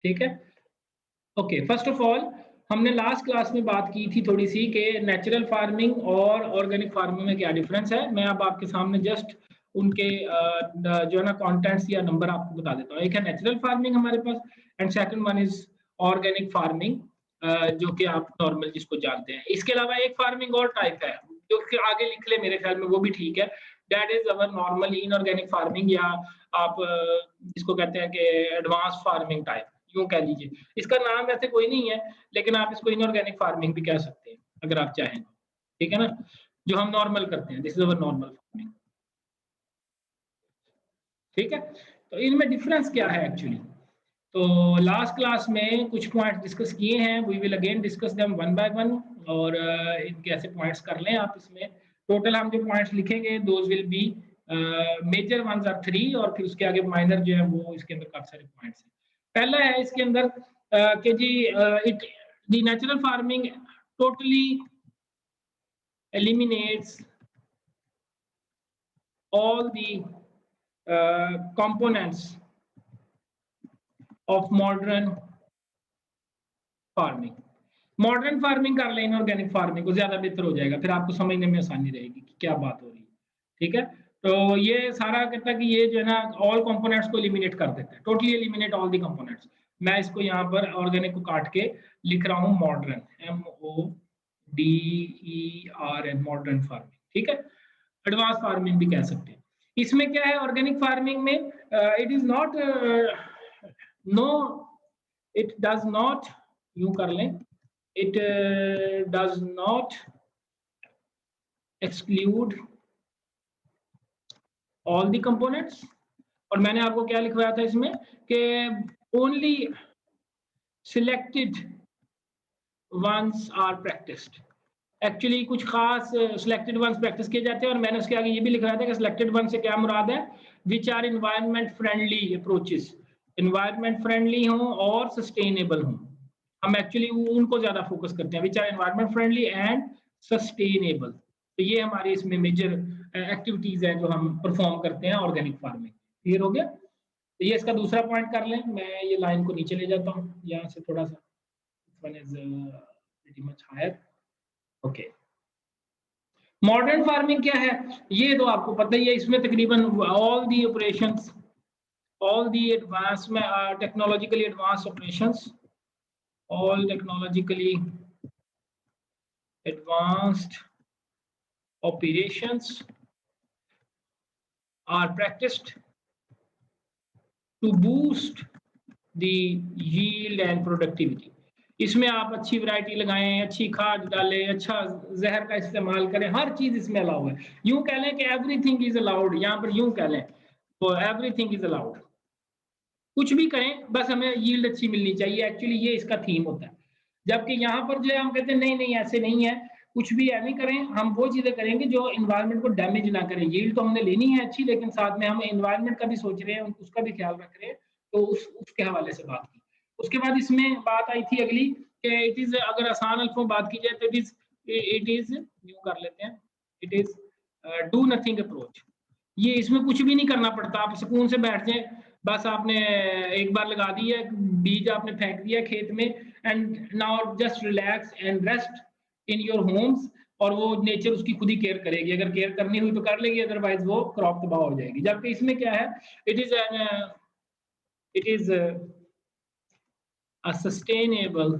ठीक है? Okay, first of all हमने लास्ट क्लास में बात की थी थोड़ी सी कि नेचुरल फार्मिंग और ऑर्गेनिक फार्मिंग में क्या डिफरेंस है। मैं अब आपके सामने जस्ट उनके जो है ना कंटेंट्स या नंबर आपको बता देता हूँ। एक है नेचुरल फार्मिंग हमारे पास, and second one is organic farming, जो कि आप नॉर्मल जिसको जानते हैं। इसके अलावा एक फार्मिंग और टाइप है जो कि आगे लिख ले, मेरे ख्याल में वो भी ठीक है। That is our normal inorganic farming, या आप जिसको कहते हैं कि एडवांस फार्मिंग टाइप, यूँ कह लीजिए। इसका नाम वैसे कोई नहीं है, लेकिन आप इसको इनऑर्गेनिक फार्मिंग भी कह सकते हैं, अगर आप चाहें तो। ठीक है ना? जो हम नॉर्मल करते हैं, this is our normal farming. ठीक है? तो इनमें डिफरेंस क्या है एक्चुअली? तो लास्ट क्लास में कुछ पॉइंट्स डिस्कस किए हैं, we will again discuss them one by one, और इनके ऐसे पॉइंट्स कर लें आप इसमें। टोटल हम जो पॉइंट्स लिखेंगे those will be major ones are 3, और फिर उसके आगे माइनर जो है वो इसके अंदर काफी सारे पॉइंट्स हैं। पहला है इसके अंदर कि जी it the natural farming totally eliminates all the components of modern farming. Modern farming कर लें ऑर्गेनिक फार्मिंग को, ज्यादा बेहतर हो जाएगा, फिर आपको समझने में आसानी रहेगी कि क्या बात हो रही है। ठीक है? तो ये सारा कहता है कि ये जो है ना ऑल कंपोनेंट्स को एलिमिनेट कर देता है, totally eliminate all the components. मैं इसको यहाँ पर ऑर्गेनिक को काट के लिख रहा हूँ मॉडर्न, MODERN, मॉडर्न फार्मिंग। ठीक है? एडवांस फार्मिंग भी कह सकते हैं। इसमें क्या है ऑर्गेनिक फार्मिंग में, it is not no, it does not, यूं कर लें, it does not exclude all the components. और मैंने आपको क्या लिखवाया था इसमें कि only selected ones are practised. Actually कुछ खास सिलेक्टेड वंस प्रैक्टिस किए जाते हैं, और मैंने उसके आगे ये भी लिखवाया था कि सिलेक्टेड वन से क्या मुराद है, which are environment friendly approaches, environment friendly हों और सस्टेनेबल हों। हम एक्चुअली उनको ज्यादा फोकस करते हैं, which are environment friendly and sustainable. तो ये हमारे इसमें मेजर एक्टिविटीज हैं जो हम परफॉर्म करते हैं ऑर्गेनिक फार्मिंग। क्लियर हो गया? तो ये इसका दूसरा पॉइंट कर लें। मैं ये लाइन को नीचे ले जाता हूँ यहाँ से थोड़ा सा, one is pretty much higher. Okay, modern farming क्या है ये तो आपको पता ही है। इसमें तकरीबन all the operations, all the advanced technologically advanced operations, all technologically advanced operations are practiced to boost the yield and productivity. इसमें आप अच्छी वैरायटी लगाएं, अच्छी खाद डालें, अच्छा जहर का इस्तेमाल करें, हर चीज इसमें अलाउ है। यूं कह लें कि एवरीथिंग इज अलाउड, यहाँ पर यूं कह लें तो एवरीथिंग इज अलाउड। कुछ भी करें, बस हमें यील्ड अच्छी मिलनी चाहिए। एक्चुअली ये इसका थीम होता है। जबकि यहाँ पर जो है हम कहते हैं नहीं नहीं ऐसे नहीं है, कुछ भी नहीं करें, हम वो चीजें करेंगे जो इन्वायरमेंट को डैमेज ना करें। यील्ड तो हमने लेनी है अच्छी, लेकिन साथ में हम इन्वायरमेंट का भी सोच रहे हैं, उसका भी ख्याल रख रहे हैं। तो उसके हवाले से बात की। उसके बाद इसमें बात आई थी अगली कि इट इज, अगर आसान अल्फों में बात की जाए तो इट इज यूं कर लेते हैं, it is do nothing approach. ये इसमें कुछ भी नहीं करना पड़ता, आप सुकून से बैठ जाए, बस आपने एक बार लगा दिया, बीज आपने फेंक दिया खेत में, and now just relax and rest in your homes, और वो नेचर उसकी खुद ही केयर करेगी। अगर केयर करनी हुई तो कर लेगी, अदरवाइज वो क्रॉप तबाह हो जाएगी। जबकि इसमें क्या है, it is a sustainable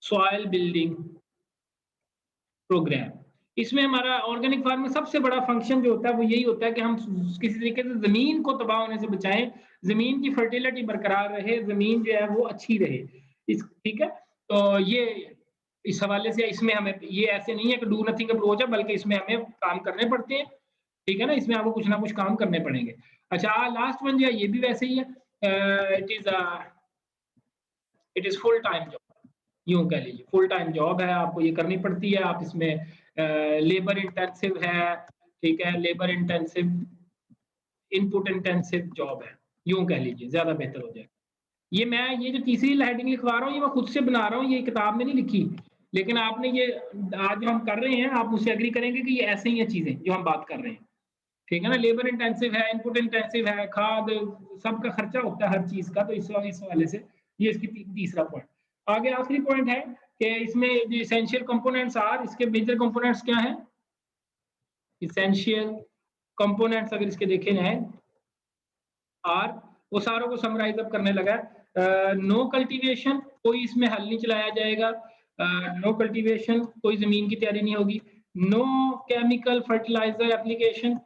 soil building program। इसमें हमारा ऑर्गेनिक फार्म में सबसे बड़ा फंक्शन जो होता है वो यही होता है कि हम किसी तरीके से जमीन को तबाह होने से बचाएं, जमीन की फर्टिलिटी बरकरार रहे, जमीन जो है वो अच्छी रहे। ठीक है? तो ये इस हवाले से इसमें हमें ये ऐसे नहीं है कि डू नथिंग अप्रोच है, बल्कि इसमें हमें काम करने पड़ते हैं। ठीक है ना? इसमें आपको कुछ ना कुछ काम करने पड़ेंगे। अच्छा, लास्ट वन जो है ये भी वैसे ही है, it is full time job. यूं कह लीजिए फुल टाइम जॉब है, आपको ये करनी पड़ती है। आप इसमें लेबर इंटेंसिव है, ठीक है, labour intensive, input intensive job है, यूं कह लीजिए, ज्यादा बेहतर हो जाएगा। ये जो तीसरी हेडिंग लिखवा रहा हूँ ये मैं खुद से बना रहा हूँ, ये किताब में नहीं लिखी, लेकिन आपने ये आज जो हम कर रहे हैं आप मुझसे एग्री करेंगे कि ये ऐसे ही है चीजें जो हम बात कर रहे हैं। ठीक है ना, लेबर इंटेंसिव है, इनपुट इंटेंसिव है, खाद सबका खर्चा होता है हर चीज का, तो इस वाले से ये इसकी तीसरा पॉइंट। आगे आखिरी पॉइंट है कि इसमें जो इसेंशियल कंपोनेंट्स आर, इसके मेजर कंपोनेंट्स क्या हैं? इसेंशियल कंपोनेंट्स अगर इसके देखे जाए आर, वो सारों को समराइज अप करने लगा। नो कल्टीवेशन, कोई इसमें हल नहीं चलाया जाएगा। नो कल्टीवेशन, कोई जमीन की तैयारी नहीं होगी। नो केमिकल फर्टिलाइजर एप्लीकेशन,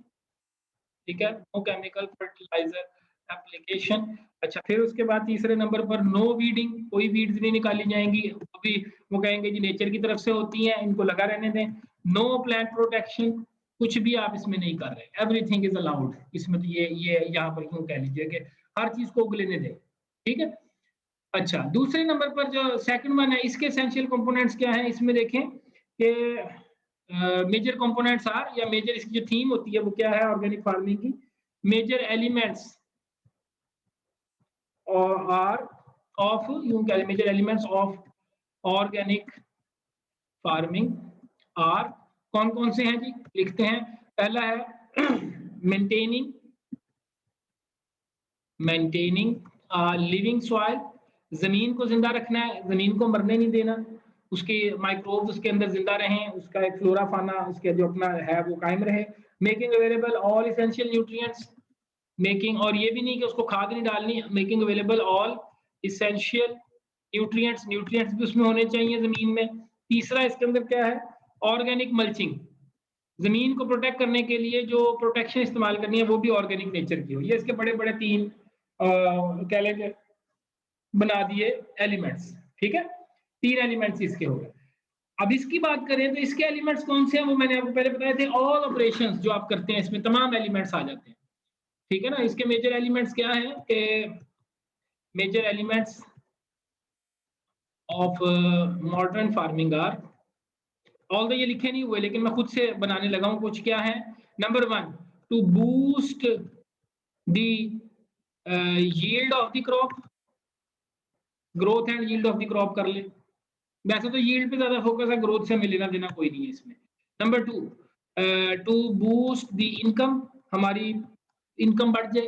ठीक है, नो केमिकल फर्टिलाइजर एप्लीकेशन। अच्छा, फिर उसके बाद तीसरे नंबर पर नो वीडिंग, कोई वीड्स नहीं निकाली जाएंगी, वो भी वो कहेंगे जी नेचर की तरफ से होती हैं, इनको लगा रहने दें। नो प्लांट प्रोटेक्शन, कुछ भी आप इसमें नहीं कर रहे, एवरीथिंग इज अलाउड इसमें, तो ये यहाँ पर क्यों कह लीजिए कि हर चीज को उगलेने दें, ठीक है। अच्छा, दूसरे नंबर पर जो सेकंड वन है, इसके एसेंशियल कंपोनेंट्स क्या हैं, इसमें देखें कि मेजर कंपोनेंट्स आर, या मेजर इसकी जो थीम होती है वो क्या है ऑर्गेनिक फार्मिंग की, मेजर एलिमेंट्स और आर ऑफ, यूं कह major elements of organic farming are, कौन कौन से हैं जी, लिखते हैं। पहला है मेंटेनिंग लिविंग सॉइल, जमीन को जिंदा रखना है, जमीन को मरने नहीं देना, उसके माइक्रोब्स उसके अंदर जिंदा रहें, उसका एक फ्लोरा फाना उसके जो अपना है वो कायम रहे। Making available all essential nutrients, making, और ये भी नहीं कि उसको खाद नहीं डालनी, making available all essential nutrients भी उसमें होने चाहिए जमीन में। तीसरा इसके अंदर क्या है, ऑर्गेनिक मल्चिंग, जमीन को प्रोटेक्ट करने के लिए जो प्रोटेक्शन इस्तेमाल करनी है वो भी ऑर्गेनिक नेचर की हो। ये इसके बड़े बड़े तीन कह लेंगे बना दिए एलिमेंट्स, ठीक है, तीन एलिमेंट्स इसके हो गए। अब इसकी बात करें तो इसके एलिमेंट्स कौन से हैं, वो मैंने आपको पहले बताए थे, ऑल ऑपरेशंस जो आप करते हैं इसमें तमाम एलिमेंट्स आ जाते हैं, ठीक है ना। इसके मेजर एलिमेंट्स क्या हैं कि major elements of modern farming are, all ये लिखे नहीं हुए लेकिन मैं खुद से बनाने लगा हूं कुछ, क्या है। Number one, to boost the yield of the crop, growth and yield of the crop कर ले, वैसे तो यील्ड पे ज्यादा फोकस है, ग्रोथ से हमें लेना देना कोई नहीं है इसमें। Number two, to boost the income, हमारी इनकम बढ़ जाए,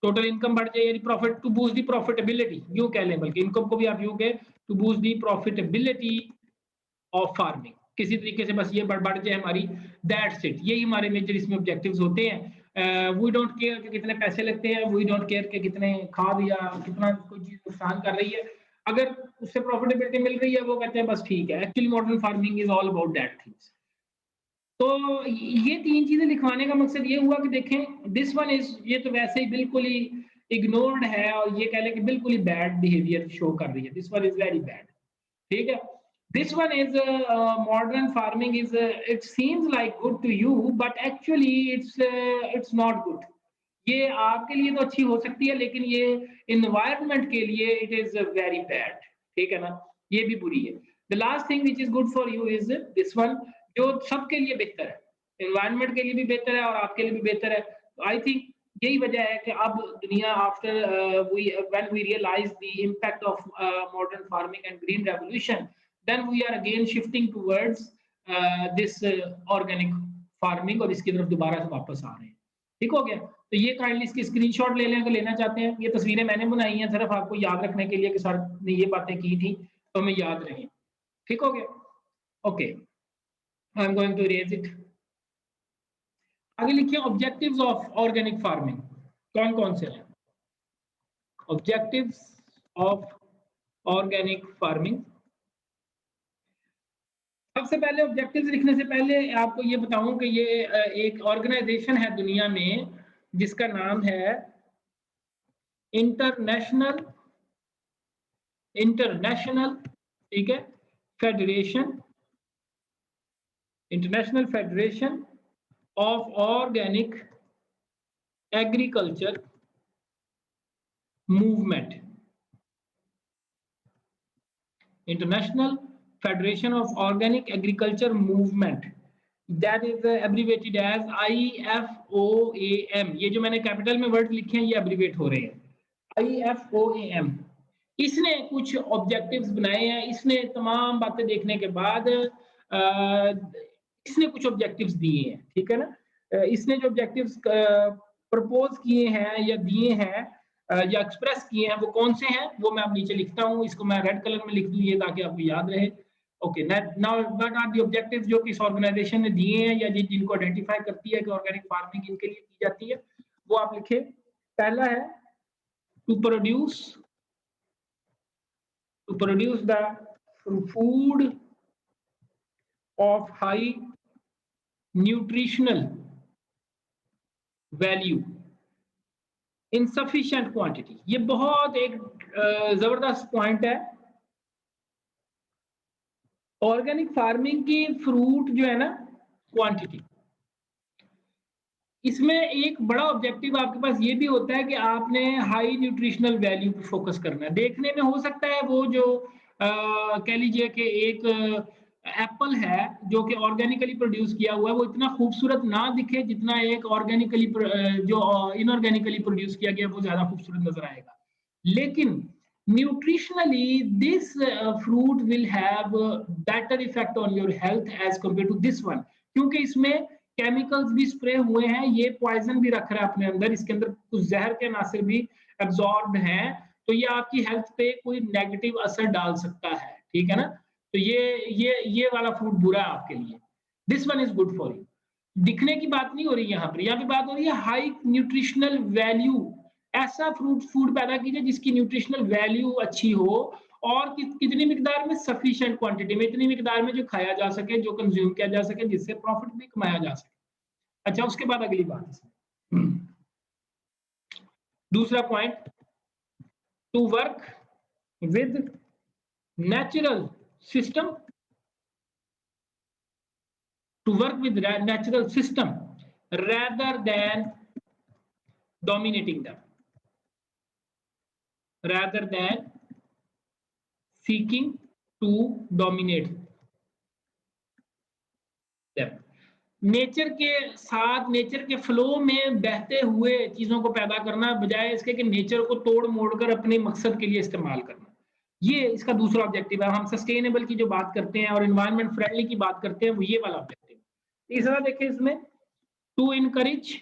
टोटल इनकम बढ़ जाए, यानी profit, to boost the profitability यूं कह लें, बल्कि इनकम को भी आप यूं कहें, to boost the profitability of farming, किसी तरीके से बस ये बढ़ जाए हमारी, दैट्स इट, यही हमारे मेजर इसमें ऑब्जेक्टिव्स होते हैं। वी डोंट केयर कि कितने पैसे लगते हैं, वी डोंट केयर कि कितने खाद या कितना कोई चीज नुकसान कर रही है, अगर उससे प्रॉफिटेबिलिटी मिल रही है वो कहते हैं बस ठीक है। Actually modern farming is all about that things. तो ये तीन चीजें लिखवाने का मकसद ये हुआ कि देखें दिस वन इज, ये तो वैसे ही बिल्कुल ही इग्नोर्ड है और ये कह लें कि बिल्कुल ही बैड बिहेवियर शो कर रही है, this one is very bad, ठीक है। This one is modern farming is, it seems like good to you but actually it's not good. ये आपके लिए तो अच्छी हो सकती है लेकिन ये इन्वायरमेंट के लिए इट इज वेरी बैड, ठीक है ना, ये भी बुरी है। The last thing which is good for you is this one, जो सबके लिए बेहतर है, एनवायरनमेंट के लिए भी बेहतर है और आपके लिए भी बेहतर है। आई थिंक यही वजह है कि अब दुनिया after when we realise the impact of modern farming and green revolution, then we are again shifting towards this organic farming, और इसकी तरफ दोबारा से वापस आ रहे हैं। ठीक हो गया, तो ये काइंडली इसकी स्क्रीनशॉट ले लें अगर लेना चाहते हैं। ये तस्वीरें मैंने बनाई हैं सिर्फ आपको याद रखने के लिए कि सर ने ये बातें की थी तो हमें याद रहे। ठीक हो गया, okay, I am going to erase it. आगे लिखिए ऑब्जेक्टिव्स ऑफ ऑर्गेनिक फार्मिंग, कौन कौन से हैं ऑब्जेक्टिव्स ऑफ ऑर्गेनिक फार्मिंग। सबसे पहले ऑब्जेक्टिव्स लिखने से पहले आपको ये बताऊं कि ये एक ऑर्गेनाइजेशन है दुनिया में जिसका नाम है इंटरनेशनल ठीक है federation, international federation of organic agriculture movement, international federation of organic agriculture movement, that is abbreviated as IFOAM। ये जो मैंने कैपिटल में वर्ड लिखे हैं ये एब्रीवेट हो रहे हैं, IFOAM। इसने कुछ ऑब्जेक्टिव्स बनाए हैं, इसने तमाम बातें देखने के बाद इसने कुछ ऑब्जेक्टिव्स दिए हैं, ठीक है ना। इसने जो ऑब्जेक्टिव्स प्रपोज किए हैं या दिए हैं या एक्सप्रेस किए हैं वो कौन से हैं, वो मैं अब नीचे लिखता हूँ, इसको मैं रेड कलर में लिख दूँ ये ताकि आपको याद रहे। Okay, now what are the objectives जो कि इस ऑर्गेनाइजेशन ने दिए हैं या जिनको आइडेंटिफाई करती है कि ऑर्गेनिक फार्मिंग इनके लिए की जाती है, वो आप लिखे। पहला है to produce the food of high nutritional value in sufficient quantity. ये बहुत एक जबरदस्त पॉइंट है। ऑर्गेनिक फार्मिंग की फ्रूट जो है ना क्वांटिटी, इसमें एक बड़ा ऑब्जेक्टिव आपके पास ये भी होता है कि आपने हाई न्यूट्रिशनल वैल्यू पे फोकस करना है। देखने में हो सकता है वो जो कह लीजिए कि एक एप्पल है जो कि ऑर्गेनिकली प्रोड्यूस किया हुआ है वो इतना खूबसूरत ना दिखे जितना एक ऑर्गेनिकली जो इनऑर्गेनिकली प्रोड्यूस किया गया वो ज्यादा खूबसूरत नजर आएगा। लेकिन nutritionally this fruit will have better effect on your health as compared to this one, क्योंकि इसमें केमिकल्स भी स्प्रे हुए हैं, ये पॉइजन भी रख रहा है अपने अंदर, इसके अंदर कुछ जहर के अनासिर भी एब्जॉर्ब हैं, तो ये आपकी हेल्थ पे कोई नेगेटिव असर डाल सकता है, ठीक है ना। तो ये वाला फ्रूट बुरा है आपके लिए, this one is good for you. दिखने की बात नहीं हो रही यहाँ पे बात हो रही है हाई न्यूट्रिशनल वैल्यू। ऐसा फूड पैदा कीजिए जिसकी न्यूट्रिशनल वैल्यू अच्छी हो और कितनी मिकदार में, सफिशिएंट क्वांटिटी में, इतनी मिकदार में जो खाया जा सके, जो कंज्यूम किया जा सके, जिससे प्रॉफिट भी कमाया जा सके। अच्छा, उसके बाद अगली बात दूसरा point, to work with natural system, to work with natural system rather than dominating them, rather than seeking to dominate them। Nature के साथ, नेचर के फ्लो में बहते हुए चीजों को पैदा करना बजाय इसके कि नेचर को तोड़ मोड़ कर अपने मकसद के लिए इस्तेमाल करना, ये इसका दूसरा ऑब्जेक्टिव है। हम सस्टेनेबल की जो बात करते हैं और एनवायरनमेंट फ्रेंडली की बात करते हैं वो ये वाला ऑब्जेक्टिव। तीसरा देखिए इसमें, to encourage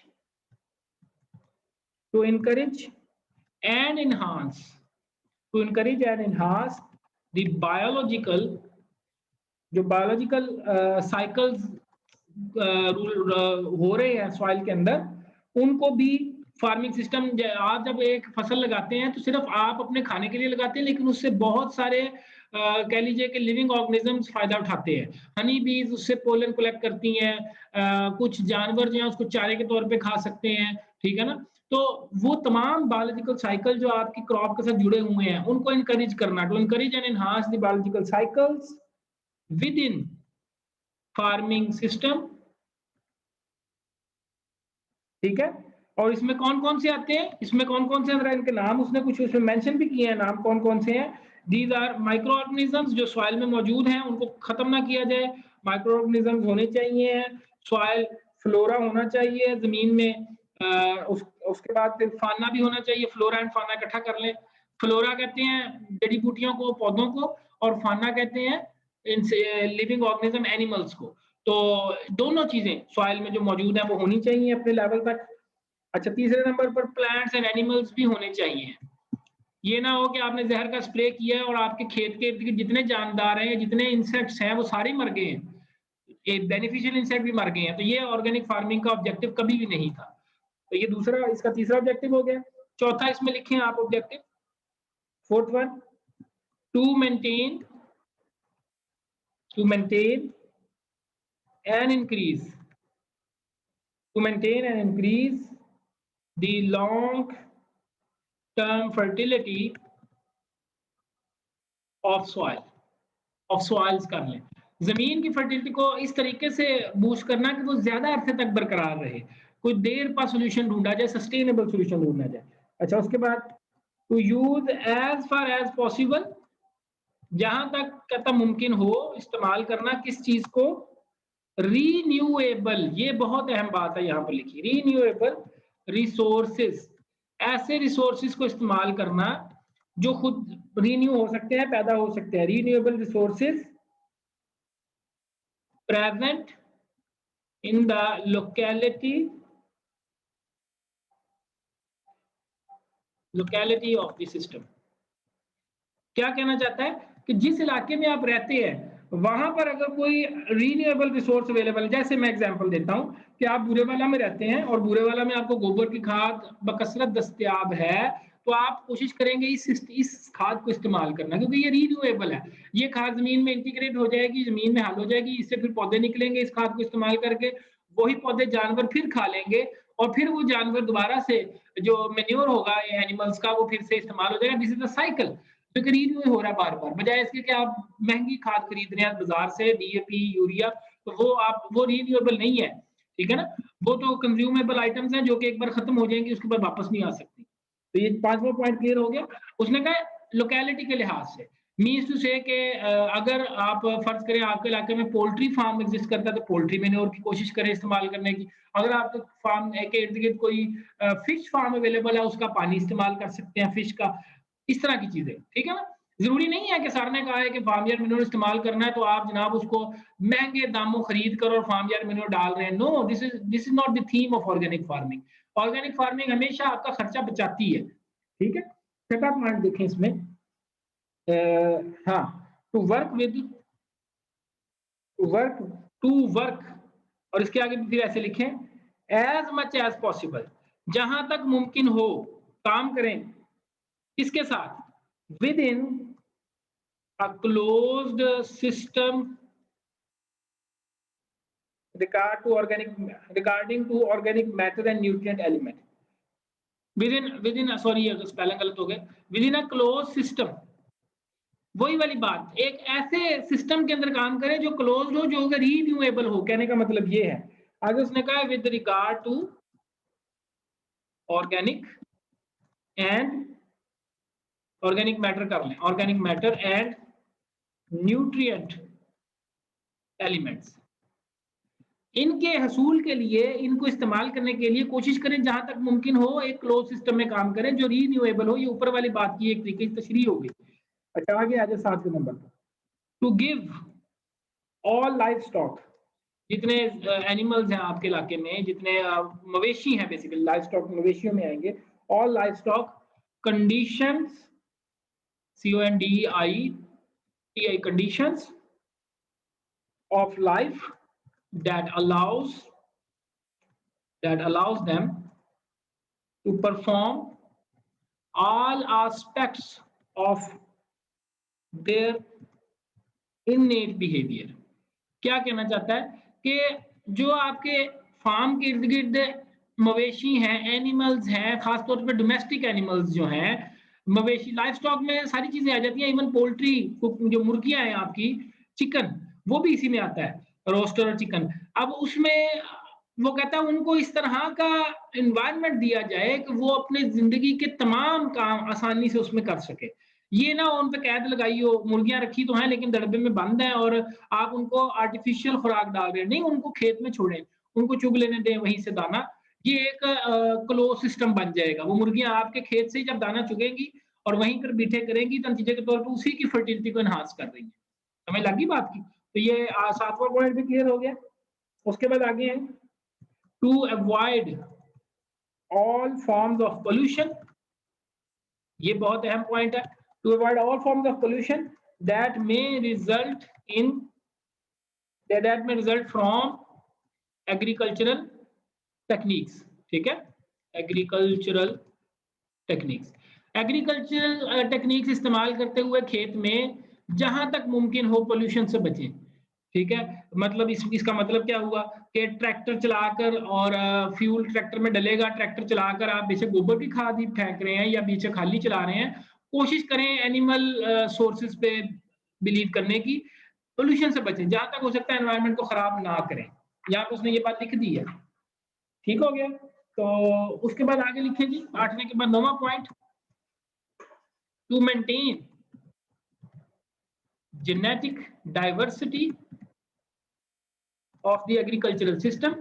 and enhance the biological, जो बायोलॉजिकल साइकिल्स हो रहे हैं सॉइल के अंदर, उनको भी फार्मिंग सिस्टम। आप जब एक फसल लगाते हैं तो सिर्फ आप अपने खाने के लिए लगाते हैं, लेकिन उससे बहुत सारे कह लीजिए कि लिविंग ऑर्गेनिजम्स फायदा उठाते हैं। हनी बीज उससे पोलन कलेक्ट करती हैं, कुछ जानवर जो है उसको चारे के तौर पे खा सकते हैं, ठीक है ना। तो वो तमाम बायोलॉजिकल साइकिल जो आपकी क्रॉप के साथ जुड़े हुए हैं उनको इनकरेज करना, to encourage and enhance the biological cycles within farming system, ठीक है। और इसमें कौन कौन से आते हैं, इसमें कौन कौन से इनके नाम उसने कुछ उसमें मेंशन भी किए हैं, नाम कौन कौन से हैं। दीज आर माइक्रो ऑर्गेनिजम्स, जो सॉइल में मौजूद हैं उनको खत्म ना किया जाए, माइक्रो ऑर्गेनिजम्स होने चाहिए, सॉइल फ्लोरा होना चाहिए जमीन में, उसके बाद फिर फाना भी होना चाहिए, फ्लोरा एंड फाना इकट्ठा कर लें। फ्लोरा कहते हैं जड़ी बूटियों को, पौधों को, और फाना कहते हैं लिविंग ऑर्गेनिज्म, एनिमल्स को। तो दोनों चीजें सॉइल में जो मौजूद है वो होनी चाहिए अपने लेवल तक। अच्छा, तीसरे नंबर पर प्लांट्स एंड एनिमल्स भी होने चाहिए। ये ना हो कि आपने जहर का स्प्रे किया है और आपके खेत के इर्द गिर्द जितने जानदार हैं, जितने इंसेक्ट्स हैं वो सारे मर गए हैं, बेनिफिशियल इंसेक्ट भी मर गए हैं। तो ये ऑर्गेनिक फार्मिंग का ऑब्जेक्टिव कभी भी नहीं था। तो ये दूसरा, इसका तीसरा ऑब्जेक्टिव हो गया। चौथा इसमें लिखें आप objective, fourth one, to maintain and increase the long term fertility of soils कर लें। जमीन की फर्टिलिटी को इस तरीके से बूस्ट करना कि वो ज्यादा अरसे तक बरकरार रहे, कोई देर पर सोल्यूशन ढूंढा जाए, सस्टेनेबल सोल्यूशन ढूंढा जाए। अच्छा, उसके बाद to use as far as possible, जहां तक कहता मुमकिन हो इस्तेमाल करना किस चीज को, रीन्यूएबल, ये बहुत अहम बात है यहाँ पर लिखी, रीन्यूएबल रिसोर्सेज, ऐसे रिसोर्सेज को इस्तेमाल करना जो खुद रीन्यू हो सकते हैं, पैदा हो सकते हैं। Renewable resources present in the locality of the system। क्या कहना चाहता है कि जिस इलाके में आप रहते हैं वहां पर अगर कोई रीन्यूएबल रिसोर्स अवेलेबल, जैसे मैं एग्जांपल देता हूं कि आप बुरेवाला में रहते हैं और बुरेवाला में आपको गोबर की खाद बकसरत दस्तयाब है, तो आप कोशिश करेंगे इस खाद को इस्तेमाल करना, क्योंकि ये रीन्यूएबल है। ये खाद जमीन में इंटीग्रेट हो जाएगी, जमीन में हल हो जाएगी, इससे फिर पौधे निकलेंगे इस खाद को इस्तेमाल करके, वही पौधे जानवर फिर खा लेंगे और फिर वो जानवर दोबारा से जो मेन्योर होगा एनिमल्स का वो फिर से इस्तेमाल हो जाएगा। दिस इज अ साइकिल जो खरीद में हो रहा है बार-बार, बजाय इसके कि आप महँगी खाद खरीद रहे हैं बाज़ार से डीएपी, यूरिया, तो वो रिन्यूएबल नहीं है, ठीक है ना? वो तो कंज्यूमेबल आइटम्स हैं जो कि एक बार खत्म हो जाएँगी, उसके बाद वापस नहीं आ सकती। तो ये 5वां पॉइंट क्लियर हो गया। उसने कहा लोकेलिटी के लिहाज से, मीन्स टू से कि अगर आप फर्ज़ करें आपके इलाके में पोल्ट्री फार्म एक्जिस्ट करता है तो पोल्ट्री मैन्योर की कोशिश करें इस्तेमाल करने की। अगर आपके फार्म के इर्द-गिर्द कोई फिश फार्म अवेलेबल है, उसका पानी इस्तेमाल कर सकते हैं फिश का। इस तरह की चीजें, ठीक है ना? जरूरी नहीं है कि सर ने कहा है कि फार्म यार्ड मैन्योर इस्तेमाल करना है तो आप जनाब उसको महंगे दामों खरीद कर और फार्म यार्ड मैन्योर डाल रहे हैं। No, this is not the theme of organic farming. Organic farming हमेशा आपका खर्चा बचाती है, ठीक है? छठा पॉइंट देखें इसमें, हाँ, to work with work to work, और इसके आगे भी फिर ऐसे लिखें, एज मच एज पॉसिबल, जहां तक मुमकिन हो काम करें किसके साथ, with in a closed system regarding to organic matter and nutrient element within sorry ये स्पेलिंग गलत हो गया, with in a close system. वही वाली बात, एक ऐसे सिस्टम के अंदर काम करें जो क्लोज्ड हो, जो रीन्यूएबल हो। कहने का मतलब ये है, आगे उसने कहा with regard to organic and organic matter कर लें, organic matter and nutrient elements, इनके हसूल के लिए, इनको इस्तेमाल करने के लिए कोशिश करें जहां तक मुमकिन हो एक क्लोज सिस्टम में काम करें जो रीन्यूएबल हो। ये ऊपर वाली बात की एक तरीके की तशरीह हो गई। अच्छा, आगे आ जाए 7वें नंबर पर, to give all life stock, जितने एनिमल्स हैं आपके इलाके में, जितने मवेशी हैं, बेसिकली लाइफ स्टॉक मवेशियों में आएंगे, all life stock conditions, CONDITI conditions of life that allows them to perform all aspects of their innate behavior। क्या कहना चाहता है कि जो आपके फार्म के इर्द गिर्द मवेशी हैं, एनिमल्स हैं, खासतौर पर डोमेस्टिक एनिमल्स जो हैं, मवेशी लाइफ स्टॉक में सारी चीजें आ जाती हैं, इवन पोल्ट्री जो मुर्गियां हैं आपकी, चिकन, वो भी इसी में आता है, रोस्टर और चिकन। अब उसमें वो कहता है उनको इस तरह का एनवायरनमेंट दिया जाए कि वो अपने जिंदगी के तमाम काम आसानी से उसमें कर सके। ये ना उन पे कैद लगाई हो, मुर्गियां रखी तो हैं लेकिन दड़बे में बंद हैं और आप उनको आर्टिफिशियल खुराक डाल रहे हैं, नहीं, उनको खेत में छोड़ें, उनको चुग लेने दें वहीं से दाना। ये एक क्लोज सिस्टम बन जाएगा। वो मुर्गियां आपके खेत से ही जब दाना चुगेंगी और वहीं पर बीठे करेंगी तो नतीजे के तौर पर उसी की फर्टिलिटी को एनहांस कर रही है। समझ लगी बात की? तो ये 7वां पॉइंट भी क्लियर हो गया। उसके बाद आगे है to avoid all forms of pollution. ये बहुत अहम पॉइंट है। To avoid all forms of pollution that may result from agricultural techniques. ठीक है, एग्रीकल्चरल टेक्निक्स इस्तेमाल करते हुए खेत में जहां तक मुमकिन हो पोल्यूशन से बचें। ठीक है, मतलब इसका मतलब क्या हुआ कि ट्रैक्टर चलाकर और फ्यूल ट्रैक्टर में डलेगा, ट्रैक्टर चलाकर आप बेशक गोबर की खाद ही फेंक रहे हैं या बेशक खाली चला रहे हैं, कोशिश करें एनिमल सोर्सेज पे बिलीव करने की, पोल्यूशन से बचें, जहां तक हो सकता है एनवायरनमेंट को खराब ना करें। यहाँ पे उसने ये बात लिख दी है। ठीक हो गया। तो उसके बाद आगे लिखे जी 8वें के बाद 9वां point, to maintain genetic diversity of the agricultural system.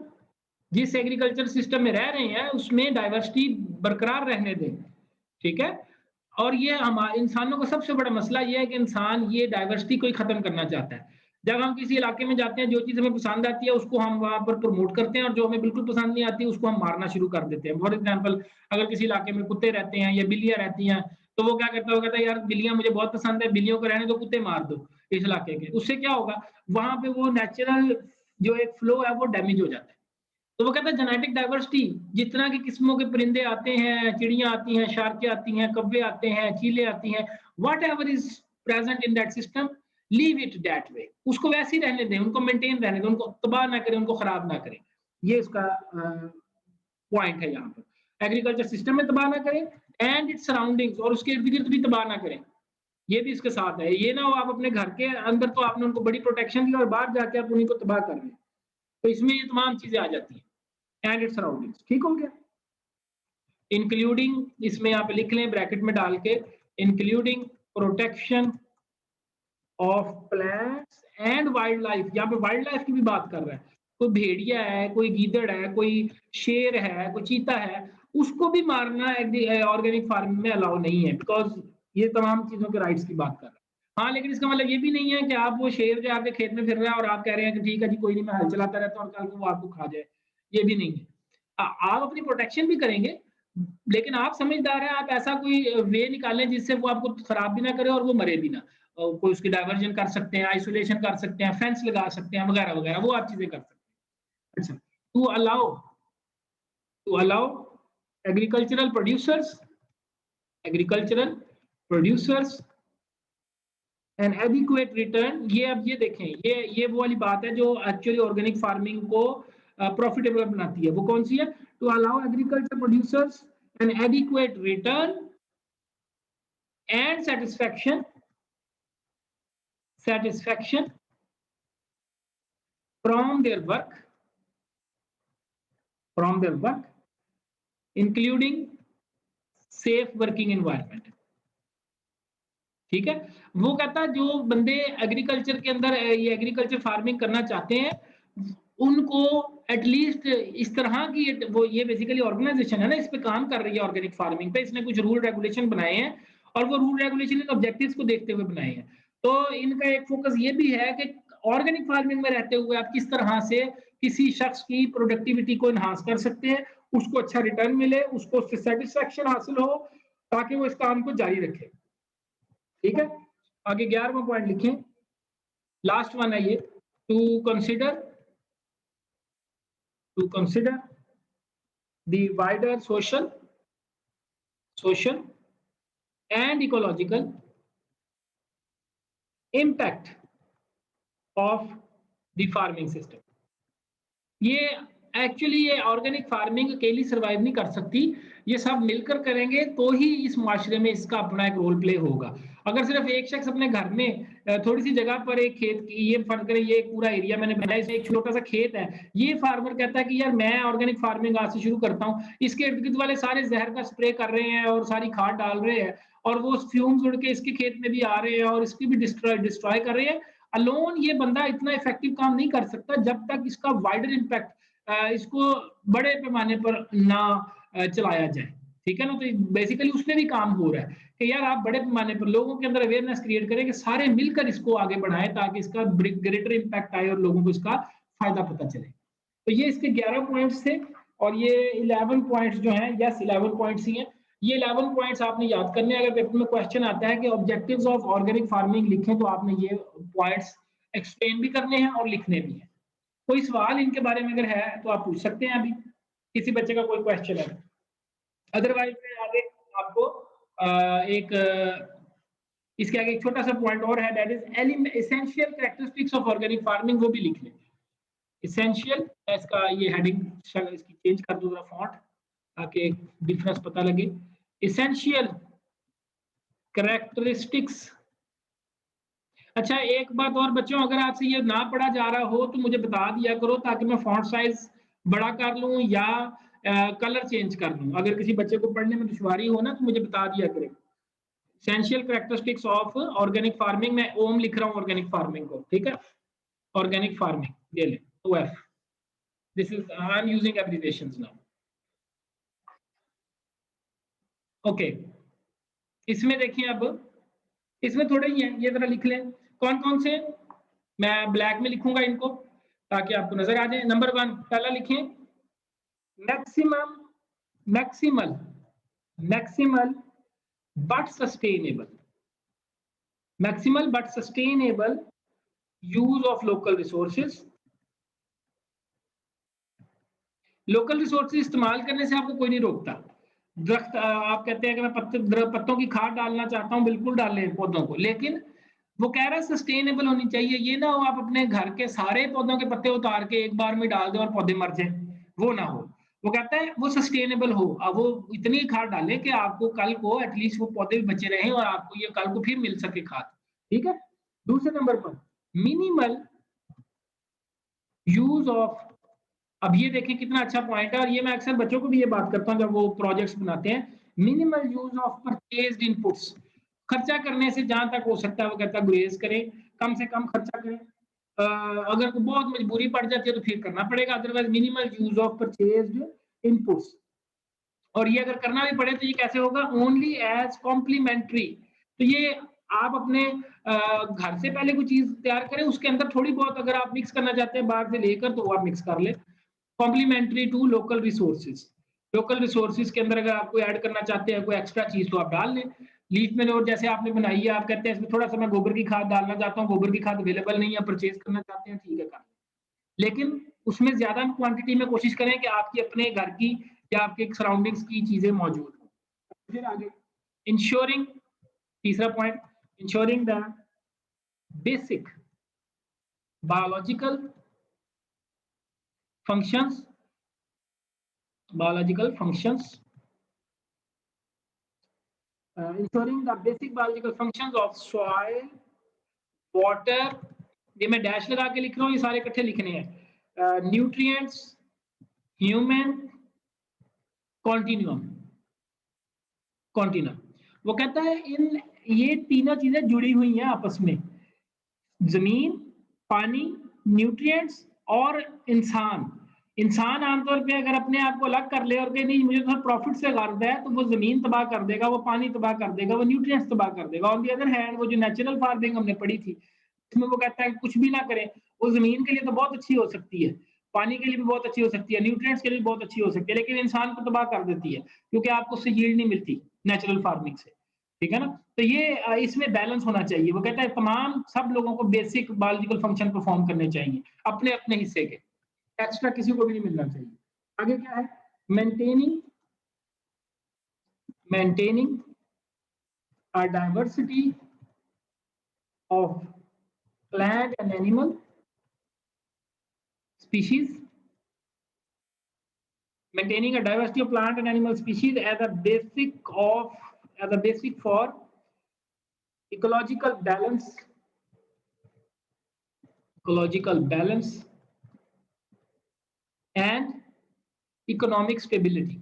जिस एग्रीकल्चर सिस्टम में रह रहे हैं उसमें डाइवर्सिटी बरकरार रहने दें। ठीक है, और ये हमारे इंसानों का सबसे बड़ा मसला ये है कि इंसान ये डाइवर्सिटी को ही खत्म करना चाहता है। जब हम किसी इलाके में जाते हैं, जो चीज़ हमें पसंद आती है उसको हम वहाँ पर प्रमोट करते हैं और जो हमें बिल्कुल पसंद नहीं आती उसको हम मारना शुरू कर देते हैं। फॉर एग्ज़ाम्पल अगर किसी इलाके में कुत्ते रहते हैं या बिल्लियाँ रहती हैं, तो वो क्या करता है, वो कहता है यार बिल्लियाँ मुझे बहुत पसंद है, बिल्लियों को रहने दो, कुत्ते मार दो इस इलाके के। उससे क्या होगा, वहाँ पे वो नेचुरल जो एक फ्लो है वो डैमेज हो जाता है। तो वो कहता है जेनेटिक डाइवर्सिटी, जितना की किस्मों के परिंदे आते हैं, चिड़ियाँ आती हैं, शार्कें आती हैं, कौवे आते हैं, चीलें आती हैं, whatever is present in that system, leave it that way. उसको वैसे ही रहने दें, उनको मेंटेन रहने दें, उनको तबाह ना करें, उनको खराब ना करें। ये इसका पॉइंट है यहाँ पर। एग्रीकल्चर सिस्टम में तबाह ना करें एंड इट्स सराउंडिंग्स, और उसके इर्द-गिर्द भी तबाह ना करें। ये भी इसके साथ है। ये ना हो आप अपने घर के अंदर तो आपने उनको बड़ी प्रोटेक्शन दी और बाहर जाके आप उन्हीं को तबाह कर रहे हैं। तो इसमें ये तमाम चीज़ें आ जाती हैं एंड इट्स सराउंडिंग्स। ठीक हो गया? इंक्लूडिंग, इसमें आप लिख लें ब्रैकेट में डाल के, including protection of plants and wild life. यहाँ पे वाइल्ड लाइफ की भी बात कर रहा है। कोई भेड़िया है, कोई गीदड़ है, कोई शेर है, कोई चीता है, उसको भी मारना ऑर्गेनिक फार्मिंग में अलाउ नहीं है, बिकॉज ये तमाम चीजों के राइट्स की बात कर रहा है। हाँ, लेकिन इसका मतलब ये भी नहीं है कि आप वो शेर जो आपके खेत में फिर रहा है और आप कह रहे हैं कि ठीक है जी कोई नहीं, मैं हल चलाता रहता हूँ और कल को वो आपको खा जाए। ये भी नहीं है। आप अपनी प्रोटेक्शन भी करेंगे, लेकिन आप समझदार हैं, आप ऐसा कोई वे निकालें जिससे वो आपको खराब भी ना करे और वो मरे भी ना। कोई उसकी डायवर्जन कर सकते हैं, आइसोलेशन कर सकते हैं, फेंस लगा सकते हैं, वगैरह वगैरह, वो आप चीजें कर सकते हैं। अच्छा, to allow agricultural producers agricultural producers an adequate return. ये अब ये देखें, ये वो वाली बात है जो एक्चुअली ऑर्गेनिक फार्मिंग को प्रॉफिटेबल बनाती है। वो कौन सी है? To allow agriculture producers an adequate return and satisfaction from their work including safe working environment। ठीक है? वो कहता है जो बंदे एग्रीकल्चर के अंदर ये एग्रीकल्चर फार्मिंग करना चाहते हैं, उनको एटलीस्ट इस तरह की वो ये बेसिकली ऑर्गेनाइजेशन है ना, इस पे काम कर रही है ऑर्गेनिक फार्मिंग पे, इसने कुछ रूल रेगुलेशन बनाए हैं और वो रूल रेगुलेशन इन ऑब्जेक्टिव्स को देखते हुए बनाए हैं। तो इनका एक फोकस ये भी है कि ऑर्गेनिक फार्मिंग में रहते हुए आप किस तरह से किसी शख्स की प्रोडक्टिविटी को एनहांस कर सकते हैं, उसको अच्छा रिटर्न मिले, उसको उससे सेटिस्फेक्शन हासिल हो, ताकि वो इस काम को जारी रखे। ठीक है? आगे 11वां पॉइंट लिखें, लास्ट वन है ये, to consider the wider social and ecological impact of the farming system। ये एक्चुअली ये ऑर्गेनिक फार्मिंग अकेली सर्वाइव नहीं कर सकती, ये सब मिलकर करेंगे तो ही इस माशरे में इसका अपना एक रोल प्ले होगा। अगर सिर्फ एक शख्स अपने घर में थोड़ी सी जगह पर एक खेत की, ये फर्क करें, ये एक पूरा एरिया मैंने बनाया, इसमें एक छोटा सा खेत है, ये फार्मर कहता है कि यार मैं ऑर्गेनिक फार्मिंग आज से शुरू करता हूँ, इसके इर्द गिर्द वाले सारे जहर का स्प्रे कर रहे हैं और सारी खाद डाल रहे हैं और वो फ्यूम्स उड़ के इसके खेत में भी आ रहे हैं और इसकी भी डिस्ट्रॉय कर रहे हैं। अलोन ये बंदा इतना इफेक्टिव काम नहीं कर सकता जब तक इसका वाइडर इम्पैक्ट, इसको बड़े पैमाने पर ना चलाया जाए। ठीक है ना? तो बेसिकली उसमें भी काम हो रहा है कि यार आप बड़े पैमाने पर लोगों के अंदर अवेयरनेस क्रिएट करें कि सारे मिलकर इसको आगे बढ़ाएं ताकि इसका ग्रेटर इम्पैक्ट आए और लोगों को इसका फायदा पता चले। तो ये इसके 11 पॉइंट्स थे और ये 11 पॉइंट्स जो हैं, यस 11 पॉइंट्स ही हैं। ये 11 पॉइंट्स आपने याद करने हैं। अगर पेपर में क्वेश्चन आता है कि ऑब्जेक्टिव्स ऑफ ऑर्गेनिक फार्मिंग लिखें, तो आपने ये पॉइंट्स एक्सप्लेन भी करने हैं और लिखने भी हैं। कोई सवाल इनके बारे में अगर है तो आप पूछ सकते हैं, अभी किसी बच्चे का कोई क्वेश्चन है। अदरवाइज मैं आगे आपको एक इसके आगे एक छोटा सा पॉइंट और है, that is essential characteristics of organic farming, वो भी लिख लें। एसेंशियल, इसका ये हेडिंग इसकी चेंज कर दूं जरा फॉन्ट, ताकि डिफरेंस पता लगे। Essential characteristics. अच्छा, एक बात और बच्चों, अगर आपसे ये ना पढ़ा जा रहा हो तो मुझे बता दिया करो ताकि मैं फॉन्ट साइज बड़ा कर लूं या कलर चेंज कर लूं। अगर किसी बच्चे को पढ़ने में दुश्वारी हो ना तो मुझे बता दिया करें। Essential characteristics of organic farming, मैं ओम लिख रहा हूं ऑर्गेनिक फार्मिंग को, ठीक है? ऑर्गेनिक फार्मिंग ये ले, OF, this is I am using abbreviations now. Okay, इसमें देखिए अब इसमें थोड़े ही हैं, ये जरा लिख लें कौन कौन से। मैं ब्लैक में लिखूंगा इनको ताकि आपको नजर आ जाए। नंबर 1 पहला लिखें, maximum maximal maximal but sustainable, maximal but sustainable use of local resources. Local resources इस्तेमाल करने से आपको कोई नहीं रोकता। दरख्त आप कहते हैं कि मैं पत्तों की खाद डालना चाहता हूँ, बिल्कुल डालें पौधों को, लेकिन वो कह रहा है सस्टेनेबल होनी चाहिए। ये ना हो आप अपने घर के सारे पौधों के पत्ते उतार के एक बार में डाल दो और पौधे मर जाए, वो ना हो। वो कहता है वो सस्टेनेबल हो, अब वो इतनी खाद डाले कि आपको कल को एटलीस्ट वो पौधे भी बचे रहें और आपको ये कल को फिर मिल सके खाद। ठीक है। दूसरे नंबर पर मिनिमल यूज ऑफ, अब ये देखें कितना अच्छा पॉइंट है, और ये मैं अक्सर बच्चों को भी ये बात करता हूँ जब वो प्रोजेक्ट्स बनाते हैं। Minimal use of purchased inputs, खर्चा करने से जहां तक हो सकता है वो कहता है गुरेज करें, कम से कम खर्चा करें। अगर बहुत मजबूरी पड़ जाती है तो फिर करना पड़ेगा, otherwise minimal use of purchased inputs. और ये अगर करना भी पड़े तो ये कैसे होगा, ओनली एज कॉम्प्लीमेंट्री। तो ये आप अपने घर से पहले कोई चीज तैयार करें, उसके अंदर थोड़ी बहुत अगर आप मिक्स करना चाहते हैं बाहर से लेकर तो वो आप मिक्स कर ले। Complementary to local resources, local resources के अंदर अगर आप कोई ऐड करना चाहते हैं कोई एक्स्ट्रा चीज तो आप डाल लें। लीफ मैन्योर जैसे आपने बनाई है, आप कहते हैं इसमें थोड़ा सा मैं गोबर की खाद डालना चाहता हूँ, गोबर की खाद अवेलेबल नहीं है, परचेज करना चाहते हैं, ठीक है कर लें। लेकिन उसमें ज्यादा क्वांटिटी में कोशिश करें कि आपकी अपने घर की या आपके सराउंडिंग्स की चीजें मौजूद हों। फिर आगे इंश्योरिंग, तीसरा point, ensuring the basic biological functions, biological functions, ensuring the basic biological functions of soil, water, ये मैं डैश लगा के लिख रहा हूँ, ये सारे इकट्ठे लिखने हैं। Nutrients, human, continuum, continuum. वो कहता है इन ये तीनों चीजें जुड़ी हुई हैं आपस में, जमीन, पानी, न्यूट्रिएंट्स और इंसान। इंसान आमतौर पे अगर अपने आप को अलग कर ले और कहे नहीं मुझे तो प्रॉफिट से गर्द है, तो वो जमीन तबाह कर देगा, वो पानी तबाह कर देगा, वो न्यूट्रिएंट्स तबाह कर देगा। ऑन दी अदर हैंड वो जो नेचुरल फार्मिंग हमने पढ़ी थी इसमें वो कहता है कि कुछ भी ना करें, वो जमीन के लिए तो बहुत अच्छी हो सकती है, पानी के लिए भी बहुत अच्छी हो सकती है, न्यूट्रिएंट्स के लिए भी बहुत अच्छी हो सकती है, लेकिन इंसान को तबाह कर देती है क्योंकि आपको उससे यील्ड नहीं मिलती नेचुरल फार्मिंग से। ठीक है ना। तो ये इसमें बैलेंस होना चाहिए। वो कहता है तमाम सब लोगों को बेसिक बायोलॉजिकल फंक्शन परफॉर्म करने चाहिए अपने अपने हिस्से के, एक्स्ट्रा किसी को भी नहीं मिलना चाहिए। आगे क्या है, maintaining maintaining a diversity of plant and animal species, maintaining a diversity of plant and animal species as a basic for ecological balance, and economic stability।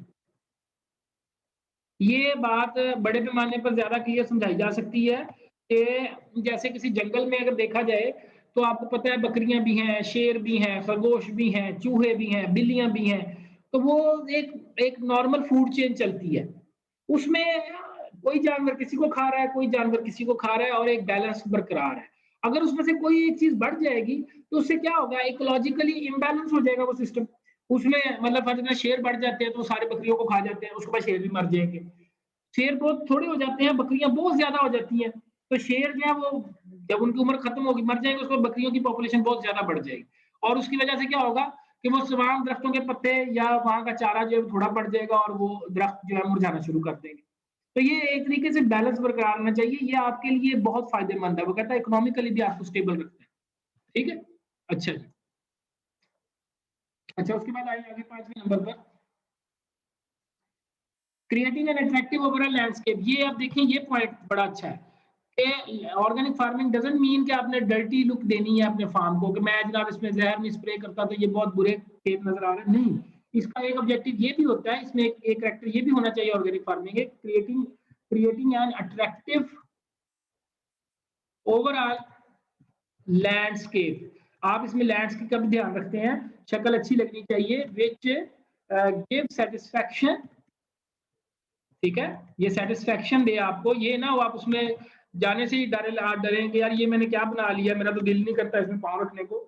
ये बात बड़े पैमाने पर ज्यादा क्लियर समझाई जा सकती है कि जैसे किसी जंगल में अगर देखा जाए तो आपको पता है बकरियां भी हैं, शेर भी हैं, खरगोश भी हैं, चूहे भी हैं, बिल्लियां भी हैं, तो वो एक एक नॉर्मल फूड चेन चलती है। उसमें कोई जानवर किसी को खा रहा है, कोई जानवर किसी को खा रहा है और एक बैलेंस बरकरार है। अगर उसमें से कोई एक चीज बढ़ जाएगी तो उससे क्या होगा, इकोलॉजिकली इम्बैलेंस हो जाएगा वो सिस्टम। उसमें मतलब फर्ज में शेर बढ़ जाते हैं तो सारे बकरियों को खा जाते हैं, उसके बाद शेर भी मर जाएंगे। शेर बहुत थोड़े हो जाते हैं, बकरियां बहुत ज्यादा हो जाती हैं, तो शेर जो है वो जब उनकी उम्र खत्म होगी मर जाएंगे, उसको बकरियों की पॉपुलेशन बहुत ज्यादा बढ़ जाएगी और उसकी वजह से क्या होगा कि वो तमाम दरख्तों के पत्ते या वहां का चारा जो है थोड़ा बढ़ जाएगा और वो दरख्त जो है मुरझाना शुरू कर देंगे। तो ये एक तरीके से बैलेंस बरकरार रहना चाहिए, ये आपके लिए बहुत फायदेमंद है। वो कहता है इकोनॉमिकली भी आपको स्टेबल रखता है। ठीक है। अच्छा जी, अच्छा उसके बाद आइए आगे 5वें नंबर पर, creating an attractive overall landscape. ये आप देखिए ये पॉइंट बड़ा अच्छा है। ऑर्गेनिक फार्मिंग डजंट मीन कि आपने डर्टी लुक देनी है अपने फार्म को कि मैं जनाब इसमें जहर नहीं स्प्रे करता तो ये बहुत बुरे खेत नजर आ रहे हैं, नहीं। इसका एक ऑब्जेक्टिव ये भी होता है, इसमें एक कैरेक्टर ये भी होना चाहिए organic farming, creating creating an attractive overall landscape. आप इसमें लैंडस्केप का भी ध्यान रखते हैं, शक्ल अच्छी लगनी चाहिए, विच गिव सेटिस्फैक्शन। ठीक है, ये सेटिस्फैक्शन दे आपको, ये ना हो आप उसमें जाने से ही डरेंगे यार ये मैंने क्या बना लिया, मेरा तो दिल नहीं करता इसमें पाँव रखने को।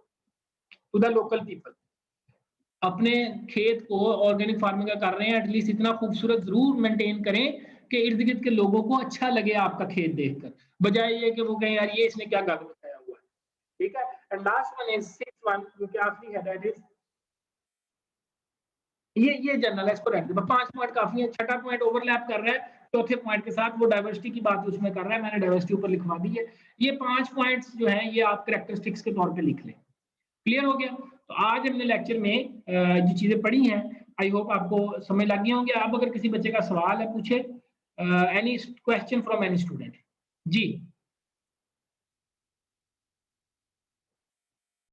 टू द लोकल पीपल, अपने खेत को ऑर्गेनिक फार्मिंग का कर रहे हैं, एटलीस्ट इतना खूबसूरत जरूर मेंटेन करें कि इर्द गिर्द के लोगों को अच्छा लगे आपका खेत देखकर, बजाय ये कि वो कहें यार ये इसने क्या गंद लगाया हुआ है। ठीक है, and last one is sixth one, जो कि आखिरी है, दैट इज ये जनरल एज पर रहने दो। 5 पॉइंट काफी है, छठा पॉइंट ओवरलैप कर रहा है चौथे पॉइंट के साथ, वो डाइवर्सिटी की बात उसमें कर रहा है, मैंने डाइवर्सिटी ऊपर लिखवा दी है। ये 5 पॉइंट्स जो हैं ये आप कैरेक्टरिस्टिक्स के तौर पे लिख लें। क्लियर हो गया? तो आज हमने लेक्चर में जो चीजें पढ़ी हैं, आई होप आपको समझ लग गई होंगी। आप अगर किसी बच्चे का सवाल है पूछे, any question from any student. Ji